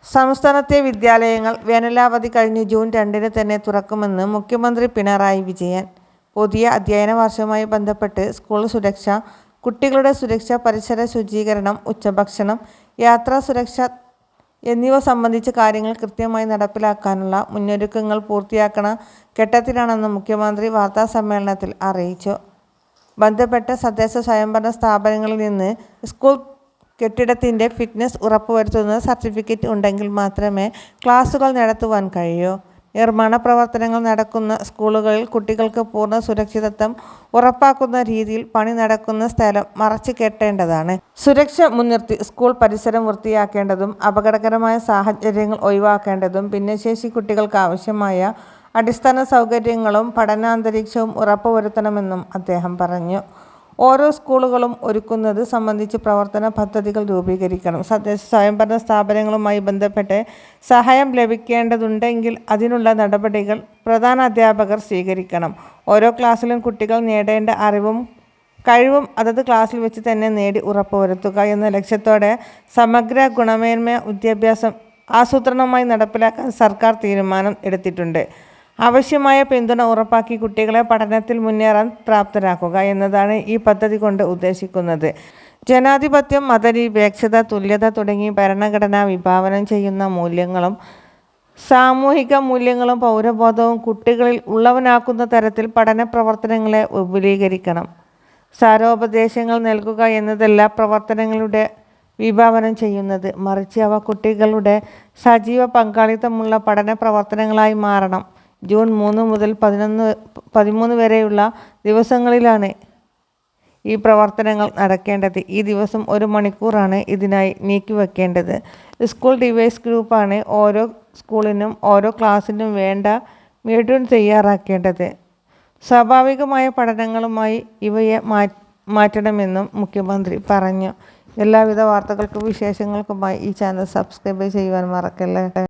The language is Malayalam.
സംസ്ഥാനത്തെ വിദ്യാലയങ്ങൾ വേനലവധി കഴിഞ്ഞ് ജൂൺ 2-ന് തന്നെ തുറക്കുമെന്ന് മുഖ്യമന്ത്രി പിണറായി വിജയൻ. പുതിയ അധ്യയന വർഷവുമായി ബന്ധപ്പെട്ട് സ്കൂൾ സുരക്ഷ, കുട്ടികളുടെ സുരക്ഷ, പരിസര ശുചീകരണം, ഉച്ചഭക്ഷണം, യാത്രാ സുരക്ഷ എന്നിവ സംബന്ധിച്ച കാര്യങ്ങൾ കൃത്യമായി നടപ്പിലാക്കാനുള്ള മുന്നൊരുക്കങ്ങൾ പൂർത്തിയാക്കുന്ന ഘട്ടത്തിലാണെന്ന് മുഖ്യമന്ത്രി വാർത്താസമ്മേളനത്തിൽ അറിയിച്ചു. ബന്ധപ്പെട്ട തദ്ദേശ സ്വയംഭരണ സ്ഥാപനങ്ങളിൽ നിന്ന് സ്കൂൾ കെട്ടിടത്തിൻ്റെ ഫിറ്റ്നസ് ഉറപ്പുവരുത്തുന്ന സർട്ടിഫിക്കറ്റ് ഉണ്ടെങ്കിൽ മാത്രമേ ക്ലാസുകൾ നടത്തുവാൻ കഴിയൂ. നിർമ്മാണ പ്രവർത്തനങ്ങൾ നടക്കുന്ന സ്കൂളുകളിൽ കുട്ടികൾക്ക് പൂർണ്ണ സുരക്ഷിതത്വം ഉറപ്പാക്കുന്ന രീതിയിൽ പണി നടക്കുന്ന സ്ഥലം മറച്ചു കെട്ടേണ്ടതാണ്. സുരക്ഷ മുൻനിർത്തി സ്കൂൾ പരിസരം വൃത്തിയാക്കേണ്ടതും അപകടകരമായ സാഹചര്യങ്ങൾ ഒഴിവാക്കേണ്ടതും ഭിന്നശേഷി കുട്ടികൾക്ക് ആവശ്യമായ അടിസ്ഥാന സൗകര്യങ്ങളും പഠനാന്തരീക്ഷവും ഉറപ്പുവരുത്തണമെന്നും അദ്ദേഹം പറഞ്ഞു. ഓരോ സ്കൂളുകളും ഒരുക്കുന്നത് സംബന്ധിച്ച് പ്രവർത്തന പദ്ധതികൾ രൂപീകരിക്കണം. തദ്ദേശ സ്വയംഭരണ സ്ഥാപനങ്ങളുമായി ബന്ധപ്പെട്ട് സഹായം ലഭിക്കേണ്ടതുണ്ടെങ്കിൽ അതിനുള്ള നടപടികൾ പ്രധാനാധ്യാപകർ സ്വീകരിക്കണം. ഓരോ ക്ലാസ്സിലും കുട്ടികൾ നേടേണ്ട അറിവും കഴിവും അതത് ക്ലാസ്സിൽ വെച്ച് തന്നെ നേടി ഉറപ്പുവരുത്തുക എന്ന ലക്ഷ്യത്തോടെ സമഗ്ര ഗുണമേന്മ വിദ്യാഭ്യാസം ആസൂത്രണമായി നടപ്പിലാക്കാൻ സർക്കാർ തീരുമാനം എടുത്തിട്ടുണ്ട്. ആവശ്യമായ പിന്തുണ ഉറപ്പാക്കി കുട്ടികളെ പഠനത്തിൽ മുന്നേറാൻ പ്രാപ്തരാക്കുക എന്നതാണ് ഈ പദ്ധതി കൊണ്ട് ഉദ്ദേശിക്കുന്നത്. ജനാധിപത്യം, മതനിരപേക്ഷത, തുല്യത തുടങ്ങി ഭരണഘടന വിഭാവനം ചെയ്യുന്ന മൂല്യങ്ങളും സാമൂഹിക മൂല്യങ്ങളും പൗരബോധവും കുട്ടികളിൽ ഉള്ളവനാക്കുന്ന തരത്തിൽ പഠന പ്രവർത്തനങ്ങളെ വിപുലീകരിക്കണം. സാരോപദേശങ്ങൾ നൽകുക എന്നതല്ല പ്രവർത്തനങ്ങളുടെ വിഭാവനം ചെയ്യുന്നത്, മറിച്ച് അവ കുട്ടികളുടെ സജീവ പങ്കാളിത്തമുള്ള പഠന പ്രവർത്തനങ്ങളായി മാറണം. ജൂൺ 3 മുതൽ 13 വരെയുള്ള ദിവസങ്ങളിലാണ് ഈ പ്രവർത്തനങ്ങൾ നടക്കേണ്ടത്. ഈ ദിവസം 1 മണിക്കൂറാണ് ഇതിനായി നീക്കിവെക്കേണ്ടത്. സ്കൂൾ ഡിവൈസ് ഗ്രൂപ്പാണ് ഓരോ സ്കൂളിനും ഓരോ ക്ലാസ്സിനും വേണ്ട മീഡിയം തയ്യാറാക്കേണ്ടത്. സ്വാഭാവികമായ പഠനങ്ങളുമായി ഇവയെ മാറ്റണമെന്നും മുഖ്യമന്ത്രി പറഞ്ഞു. എല്ലാവിധ വാർത്തകൾക്കും വിശേഷങ്ങൾക്കുമായി ഈ ചാനൽ സബ്സ്ക്രൈബ് ചെയ്യുവാൻ മറക്കല്ലേ.